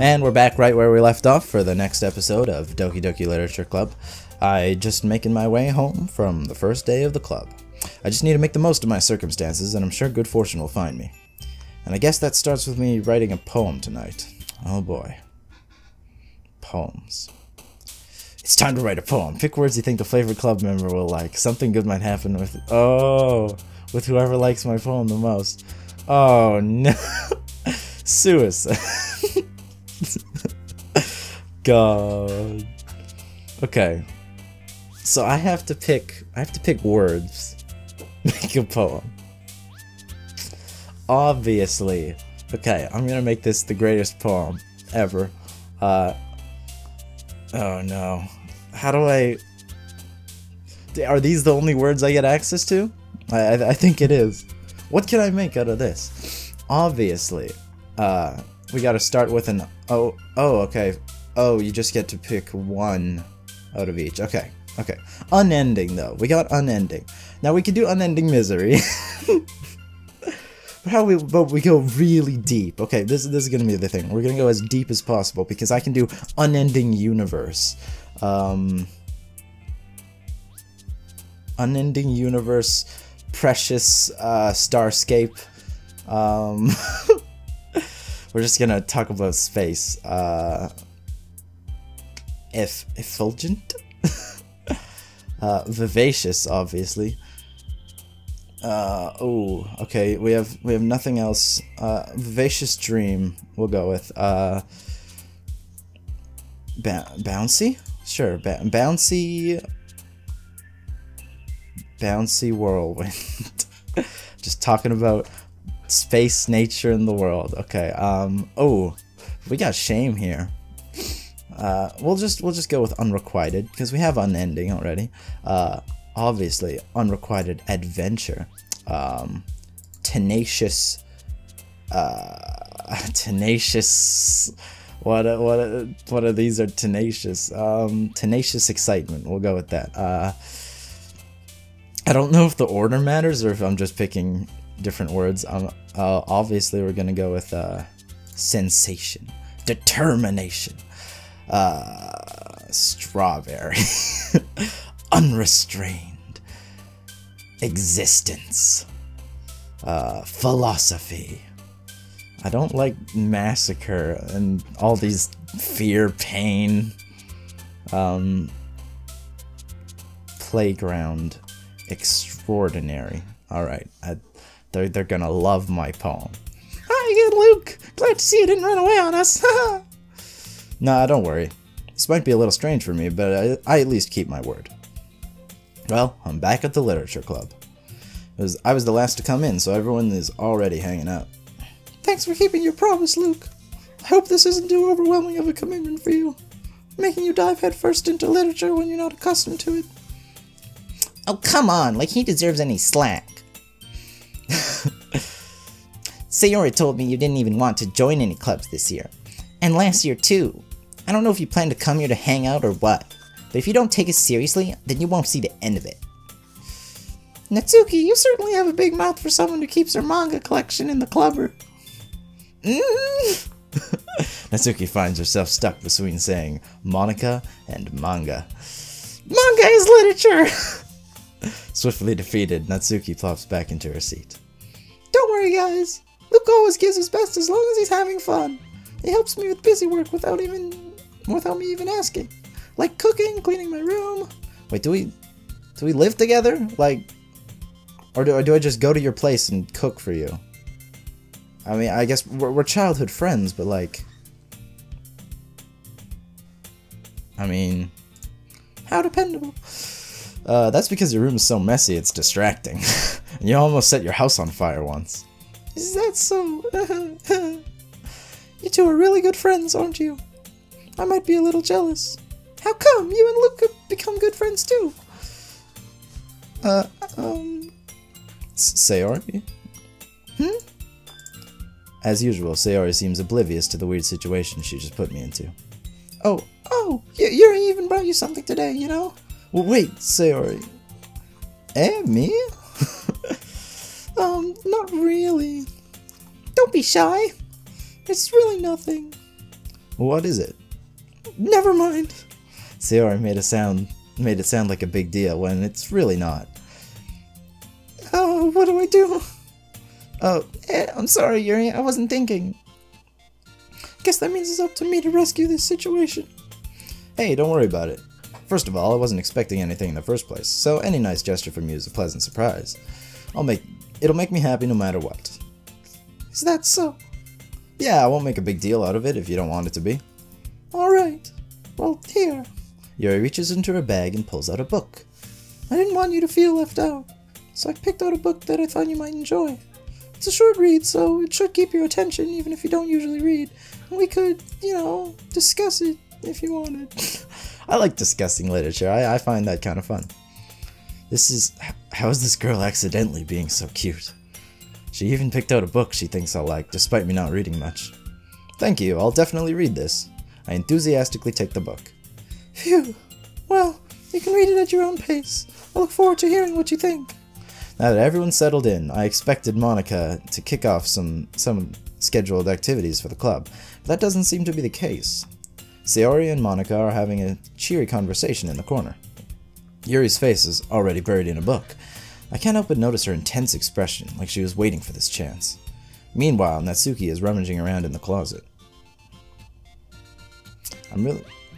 And we're back right where we left off for the next episode of Doki Doki Literature Club. I just making my way home from the first day of the club. I just need to make the most of my circumstances, and I'm sure good fortune will find me. And I guess that starts with me writing a poem tonight. Oh boy. Poems. It's time to write a poem. Pick words you think the favorite club member will like. Something good might happen with with whoever likes my poem the most. Oh no. Suicide. God. Okay. So I have to pick words. Make a poem. Obviously. Okay, I'm gonna make this the greatest poem ever. Oh no. How do I... Are these the only words I get access to? I think it is. What can I make out of this? Obviously. We gotta start with an... Oh, okay. Oh, you just get to pick one out of each. Okay, okay. Unending, though. We got unending. Now, we can do unending misery. But we go really deep. Okay, this is gonna be the thing. We're gonna go as deep as possible, because I can do unending universe. Unending universe, precious, starscape. We're just gonna talk about space. Effulgent? Vivacious, obviously. Oh, okay, we have nothing else. Vivacious dream, we'll go with. Bouncy? Sure, bouncy whirlwind. Just talking about space, nature, and the world. Okay, oh, we got shame here. We'll just go with unrequited, because we have unending already. Obviously, unrequited adventure. Tenacious. Tenacious. What are these? Are tenacious? Tenacious excitement. We'll go with that. I don't know if the order matters or if I'm just picking different words. Obviously, we're gonna go with sensation, determination. Strawberry. Unrestrained. Existence. Philosophy. I don't like massacre and all these fear, pain. Playground. Extraordinary. Alright, they're gonna love my poem. Hi again, Luke! Glad to see you didn't run away on us. Nah, don't worry. This might be a little strange for me, but I at least keep my word. Well, I'm back at the literature club. I was the last to come in, so everyone is already hanging out. Thanks for keeping your promise, Luke. I hope this isn't too overwhelming of a commitment for you, making you dive headfirst into literature when you're not accustomed to it. Oh, come on, like he deserves any slack. Sayori told me you didn't even want to join any clubs this year. And last year, too. I don't know if you plan to come here to hang out or what, but if you don't take it seriously, then you won't see the end of it. Natsuki, you certainly have a big mouth for someone who keeps her manga collection in the clubber. Natsuki finds herself stuck between saying Monica and manga. Manga is literature! Swiftly defeated, Natsuki plops back into her seat. Don't worry, guys. Luke always gives his best as long as he's having fun. He helps me with busy work without me even asking. Like cooking, cleaning my room. Wait, do we live together? Like, or do I just go to your place and cook for you? I mean, I guess we're childhood friends, but like, I mean, how dependable. That's because your room is so messy, it's distracting. And you almost set your house on fire once. Is that so? You two are really good friends, aren't you? I might be a little jealous. How come? You and Luke could become good friends too. Sayori? As usual, Sayori seems oblivious to the weird situation she just put me into. Oh, Yuri even brought you something today, you know? Well, wait, Sayori. Me? Not really. Don't be shy. It's really nothing. What is it? Never mind. Sayori made it sound like a big deal when it's really not. Oh, what do I do? Oh, I'm sorry, Yuri, I wasn't thinking. Guess that means it's up to me to rescue this situation. Hey, don't worry about it. First of all, I wasn't expecting anything in the first place, so any nice gesture from you is a pleasant surprise. It'll make me happy no matter what. Is that so? Yeah, I won't make a big deal out of it if you don't want it to be. Alright. Well, here. Yuri reaches into her bag and pulls out a book. I didn't want you to feel left out, so I picked out a book that I thought you might enjoy. It's a short read, so it should keep your attention even if you don't usually read. And we could, discuss it if you wanted. I like discussing literature. I find that kind of fun. How is this girl accidentally being so cute? She even picked out a book she thinks I'll like, despite me not reading much. Thank you, I'll definitely read this. I enthusiastically take the book. Phew. Well, you can read it at your own pace. I look forward to hearing what you think. Now that everyone's settled in, I expected Monica to kick off some scheduled activities for the club, but that doesn't seem to be the case. Sayori and Monica are having a cheery conversation in the corner. Yuri's face is already buried in a book. I can't help but notice her intense expression, like she was waiting for this chance. Meanwhile, Natsuki is rummaging around in the closet. I'm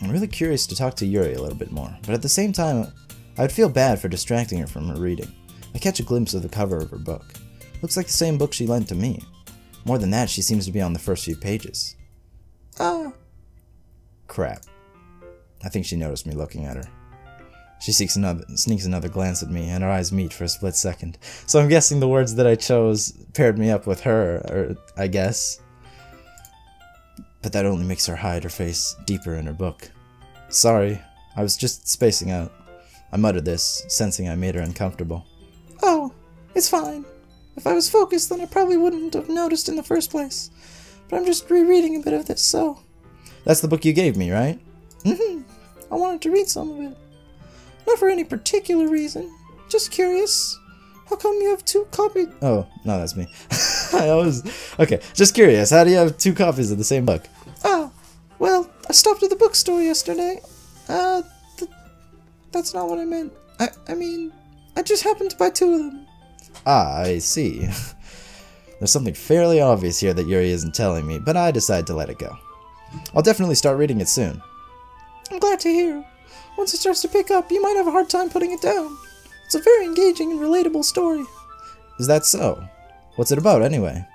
really curious to talk to Yuri a little bit more, but at the same time, I would feel bad for distracting her from her reading. I catch a glimpse of the cover of her book. Looks like the same book she lent to me. More than that, she seems to be on the first few pages. Crap. I think she noticed me looking at her. She sneaks another glance at me, and our eyes meet for a split second. So I'm guessing the words that I chose paired me up with her, or I guess. But that only makes her hide her face deeper in her book. Sorry, I was just spacing out. I muttered this, sensing I made her uncomfortable. Oh, it's fine. If I was focused, then I probably wouldn't have noticed in the first place. But I'm just rereading a bit of this, so... That's the book you gave me, right? Mm-hmm. I wanted to read some of it. Not for any particular reason. Just curious. How come you have 2 copies? Oh, no, that's me. Okay, just curious. How do you have 2 copies of the same book? Oh, well, I stopped at the bookstore yesterday. That's not what I meant. I mean, I just happened to buy 2 of them. Ah, I see. There's something fairly obvious here that Yuri isn't telling me, but I decide to let it go. I'll definitely start reading it soon. I'm glad to hear. Once it starts to pick up, you might have a hard time putting it down. It's a very engaging and relatable story. Is that so? What's it about, anyway?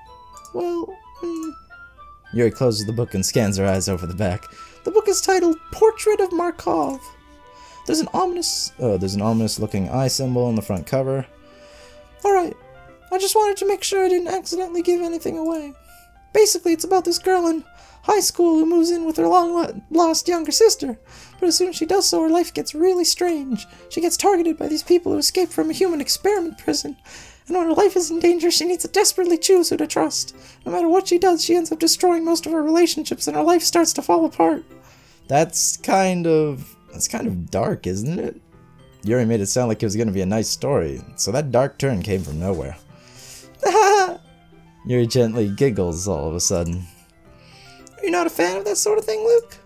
Well, Yuri closes the book and scans her eyes over the back. The book is titled Portrait of Markov. There's an ominous looking eye symbol on the front cover. Alright, I just wanted to make sure I didn't accidentally give anything away. Basically, it's about this girl in high school who moves in with her long-lost younger sister. But as soon as she does so, her life gets really strange. She gets targeted by these people who escaped from a human experiment prison. And when her life is in danger, she needs to desperately choose who to trust. No matter what she does, she ends up destroying most of her relationships and her life starts to fall apart. That's kind of dark, isn't it? Yuri made it sound like it was going to be a nice story, so that dark turn came from nowhere. Yuri gently giggles all of a sudden. Are you not a fan of that sort of thing, Luke?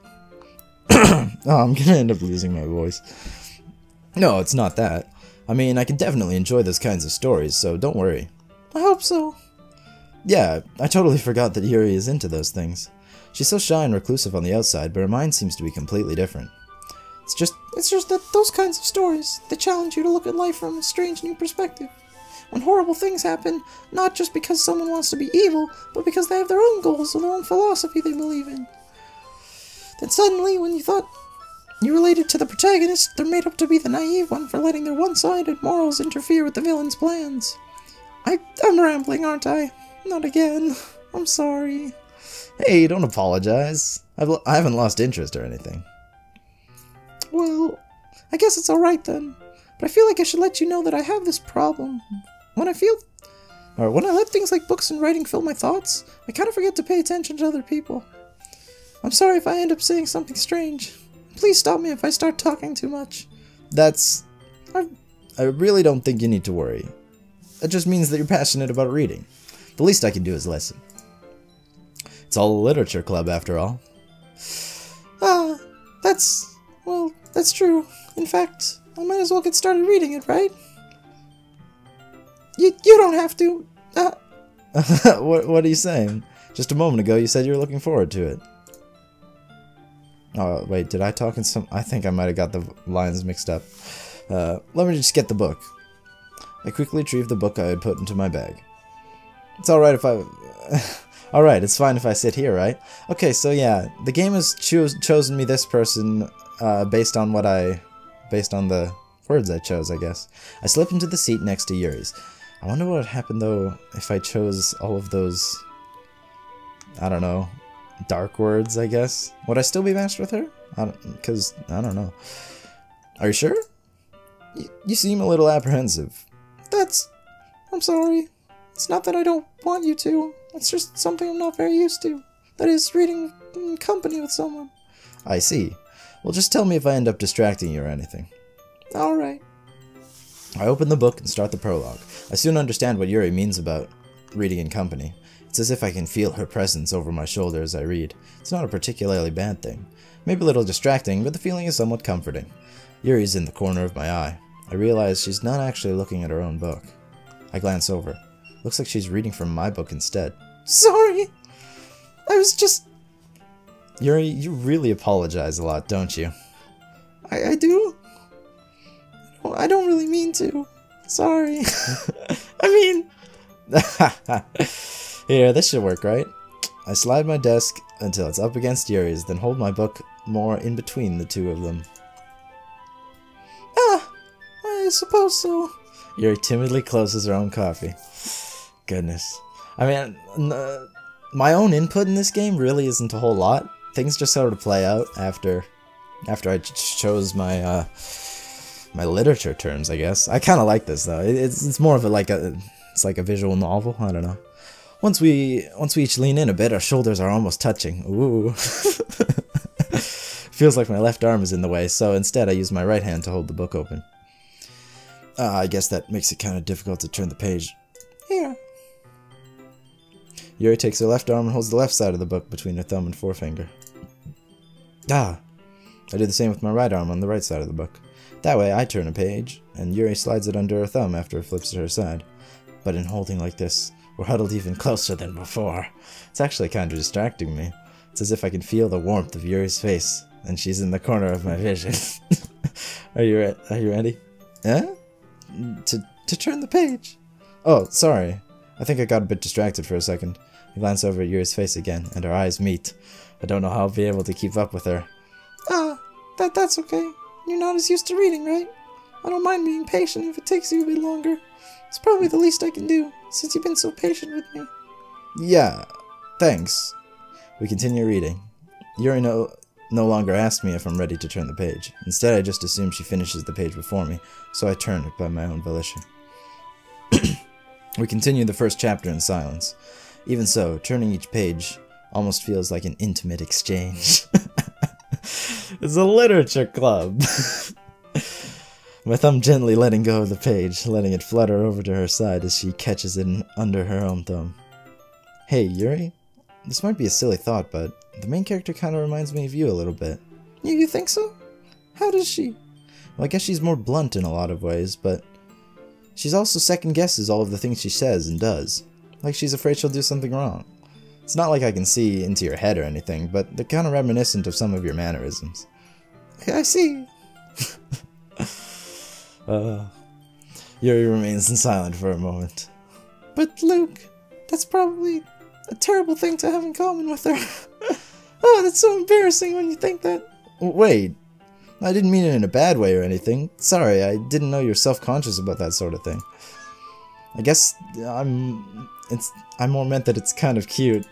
Oh, I'm gonna end up losing my voice. No, it's not that. I mean, I can definitely enjoy those kinds of stories, so don't worry. I hope so. Yeah, I totally forgot that Yuri is into those things. She's so shy and reclusive on the outside, but her mind seems to be completely different. It's just that those kinds of stories, they challenge you to look at life from a strange new perspective. When horrible things happen, not just because someone wants to be evil, but because they have their own goals or their own philosophy they believe in. Then suddenly, when you thought you related to the protagonist, they're made up to be the naive one for letting their one-sided morals interfere with the villain's plans. I'm rambling, aren't I? Not again. I'm sorry. Hey, don't apologize. I haven't lost interest or anything. Well, I guess it's alright then. But I feel like I should let you know that I have this problem. When I let things like books and writing fill my thoughts, I kind of forget to pay attention to other people. I'm sorry if I end up saying something strange. Please stop me if I start talking too much. I really don't think you need to worry. It just means that you're passionate about reading. The least I can do is listen. It's all a literature club, after all. That's true. In fact, I might as well get started reading it, right? You don't have to. What are you saying? Just a moment ago you said you were looking forward to it. Oh, wait, did I talk in some... I think I might have got the lines mixed up. Let me just get the book. I quickly retrieved the book I had put into my bag. It's alright if I... Alright, it's fine if I sit here, right? Okay, so yeah, the game has chosen me this person based on the words I chose, I guess. I slip into the seat next to Yuri's. I wonder what would happen, though, if I chose all of those... I don't know... dark words, I guess? Would I still be matched with her? Because, I don't know. Are you sure? You seem a little apprehensive. I'm sorry. It's not that I don't want you to. It's just something I'm not very used to. That is, reading in company with someone. I see. Well, just tell me if I end up distracting you or anything. Alright. I open the book and start the prologue. I soon understand what Yuri means about reading in company. It's as if I can feel her presence over my shoulder as I read. It's not a particularly bad thing. Maybe a little distracting, but the feeling is somewhat comforting. Yuri's in the corner of my eye. I realize she's not actually looking at her own book. I glance over. Looks like she's reading from my book instead. Sorry! I was just... Yuri, you really apologize a lot, don't you? I do? I don't really mean to. Sorry. I mean... Here, this should work, right? I slide my desk until it's up against Yuri's, then hold my book more in between the two of them. I suppose so. Yuri timidly closes her own coffee. Goodness. I mean, my own input in this game really isn't a whole lot. Things just sort of play out after I chose my my literature terms, I guess. I kind of like this though. It's more of it's like a visual novel. I don't know. Once we each lean in a bit, our shoulders are almost touching. Ooh. Feels like my left arm is in the way, so instead I use my right hand to hold the book open. I guess that makes it kind of difficult to turn the page. Here. Yuri takes her left arm and holds the left side of the book between her thumb and forefinger. I do the same with my right arm on the right side of the book. That way I turn a page, and Yuri slides it under her thumb after it flips to her side. But in holding like this, we're huddled even closer than before. It's actually kind of distracting me. It's as if I can feel the warmth of Yuri's face, and she's in the corner of my vision. Are you ready? Yeah? To turn the page. Oh, sorry. I think I got a bit distracted for a second. I glance over at Yuri's face again, and our eyes meet. I don't know how I'll be able to keep up with her. That's okay. You're not as used to reading, right? I don't mind being patient if it takes you a bit longer. It's probably the least I can do, since you've been so patient with me. Yeah, thanks. We continue reading. Yuri no longer asks me if I'm ready to turn the page. Instead, I just assume she finishes the page before me, so I turn it by my own volition. We continue the first chapter in silence. Even so, turning each page almost feels like an intimate exchange. It's a literature club. My thumb gently letting go of the page, letting it flutter over to her side as she catches it under her own thumb. Hey, Yuri? This might be a silly thought, but the main character kind of reminds me of you a little bit. You think so? How does she? Well, I guess she's more blunt in a lot of ways, but she's also second-guesses all of the things she says and does. Like she's afraid she'll do something wrong. It's not like I can see into your head or anything, but they're kind of reminiscent of some of your mannerisms. I see. Yuri remains silent for a moment. But Luke, that's probably a terrible thing to have in common with her. Oh, that's so embarrassing when you think that. Wait, I didn't mean it in a bad way or anything. Sorry, I didn't know you're self-conscious about that sort of thing. I guess I more meant that it's kind of cute.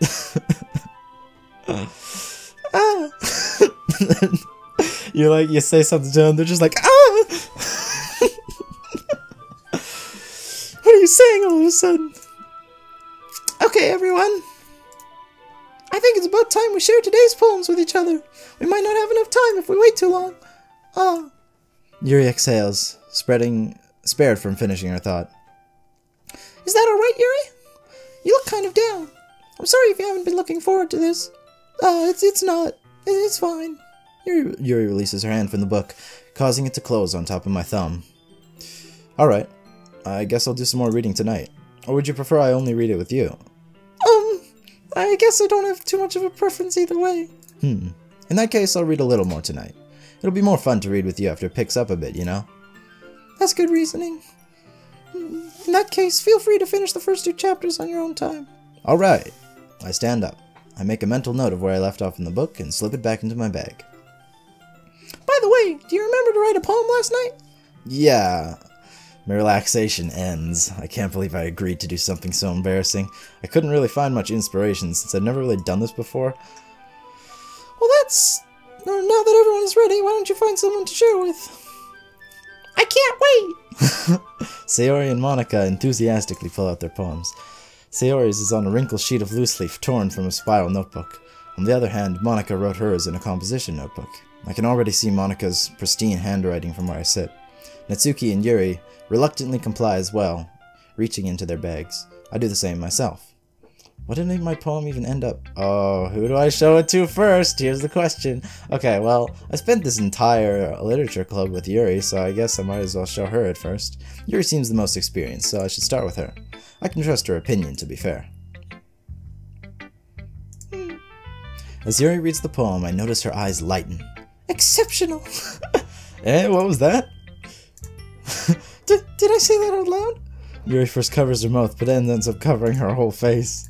You say something to them, they're just like, ah! What are you saying all of a sudden? Okay, everyone. I think it's about time we share today's poems with each other. We might not have enough time if we wait too long. Yuri exhales, spared from finishing her thought. Is that alright, Yuri? You look kind of down. I'm sorry if you haven't been looking forward to this. It's not. It's fine. Yuri releases her hand from the book, causing it to close on top of my thumb. Alright, I guess I'll do some more reading tonight. Or would you prefer I only read it with you? I guess I don't have too much of a preference either way. In that case, I'll read a little more tonight. It'll be more fun to read with you after it picks up a bit, you know? That's good reasoning. In that case, feel free to finish the first 2 chapters on your own time. Alright. I stand up. I make a mental note of where I left off in the book and slip it back into my bag. By the way, do you remember to write a poem last night? Yeah. My relaxation ends. I can't believe I agreed to do something so embarrassing. I couldn't really find much inspiration since I'd never really done this before. Well, now that everyone is ready, why don't you find someone to share with? I can't wait! Sayori and Monica enthusiastically pull out their poems. Sayori's is on a wrinkled sheet of loose leaf torn from a spiral notebook. On the other hand, Monica wrote hers in a composition notebook. I can already see Monica's pristine handwriting from where I sit. Natsuki and Yuri reluctantly comply as well, reaching into their bags. I do the same myself. What did my poem even end up? Oh, who do I show it to first? Here's the question. Okay, well, I spent this entire literature club with Yuri, so I guess I might as well show her it first. Yuri seems the most experienced, so I should start with her. I can trust her opinion, to be fair. As Yuri reads the poem, I notice her eyes lighten. Exceptional! Eh, what was that? Did I say that out loud? Yuri first covers her mouth, but then ends up covering her whole face.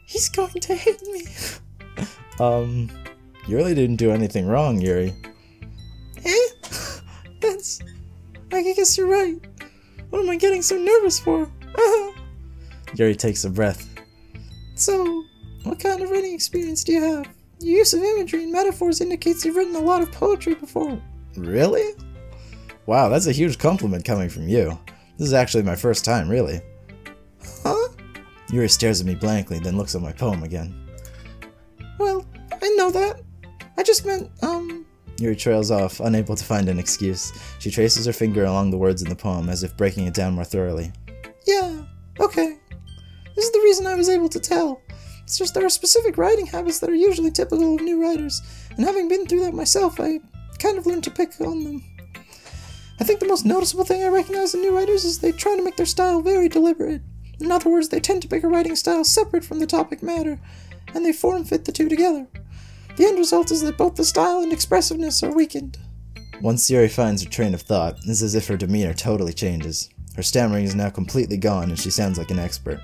He's going to hate me. You really didn't do anything wrong, Yuri. I guess you're right. What am I getting so nervous for? Yuri takes a breath. So, what kind of writing experience do you have? Your use of imagery and metaphors indicates you've written a lot of poetry before. Really? Wow, that's a huge compliment coming from you. This is actually my first time, really. Huh? Yuri stares at me blankly, then looks at my poem again. Well, I know that. I just meant, Yuri trails off, unable to find an excuse. She traces her finger along the words in the poem, as if breaking it down more thoroughly. Yeah, okay. This is the reason I was able to tell. It's just there are specific writing habits that are usually typical of new writers, and having been through that myself, I kind of learned to pick on them. I think the most noticeable thing I recognize in new writers is they try to make their style very deliberate. In other words, they tend to pick a writing style separate from the topic matter, and they form-fit the two together. The end result is that both the style and expressiveness are weakened. Once Yuri finds her train of thought, it's as if her demeanor totally changes. Her stammering is now completely gone, and she sounds like an expert.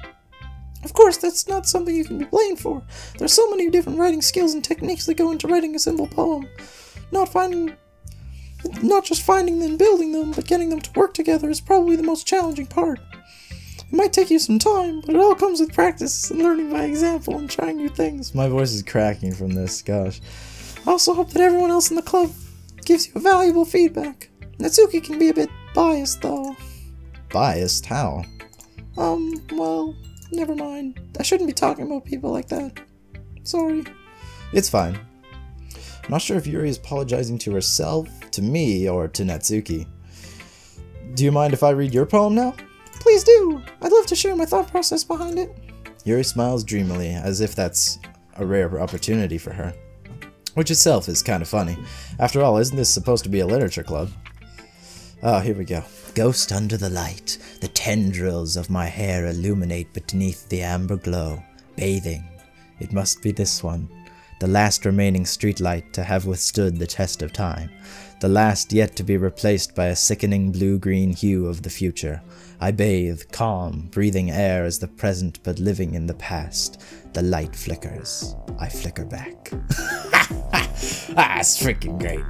Of course, that's not something you can be blamed for. There are so many different writing skills and techniques that go into writing a simple poem. Not just finding them and building them, but getting them to work together is probably the most challenging part. It might take you some time, but it all comes with practice and learning by example and trying new things. My voice is cracking from this, gosh. I also hope that everyone else in the club gives you valuable feedback. Natsuki can be a bit biased, though. Biased? How? Well, never mind. I shouldn't be talking about people like that. Sorry. It's fine. I'm not sure if Yuri is apologizing to herself, to me, or to Natsuki. Do you mind if I read your poem now? Please do! I'd love to share my thought process behind it. Yuri smiles dreamily, as if that's a rare opportunity for her. Which itself is kind of funny. After all, isn't this supposed to be a literature club? Oh, here we go. Ghost under the light, the tendrils of my hair illuminate beneath the amber glow. Bathing. It must be this one. The last remaining streetlight to have withstood the test of time. The last yet to be replaced by a sickening blue-green hue of the future. I bathe, calm, breathing air as the present but living in the past. The light flickers. I flicker back. It's freaking great.